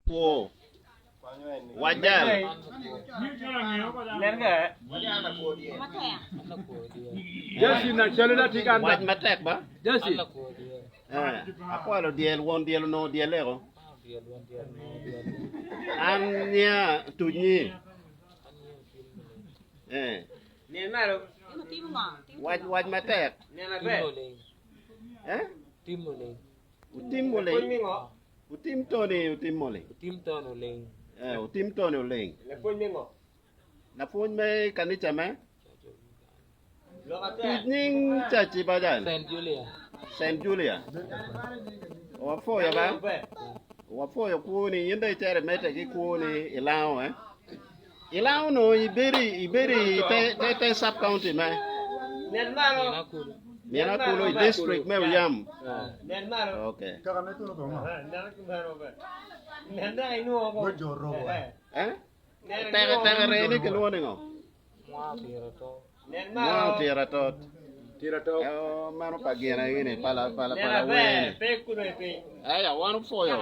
Lakwo. Wajal. Jasi na chalina tiganda. Waj matek ba? Jasi. Akwalo Dyel won Dyel no Dyeleo. Anya tunyi. Waj matek. Utim mole. Utim tone utim mole. Utim tone oleng. La phun me kanicha me. Tudning chachi bajan. Saint Julia. Wafo ya ba. Wafo ya kuni yende chere mete ki kuni ilao Ilao no iberi te sub county me. Mianakulu district me uyam. Okay. Tega reni ke luone ngo. Wow, tiratot. Oh, mano pagina ini pala wene. Aya, wanu foyo.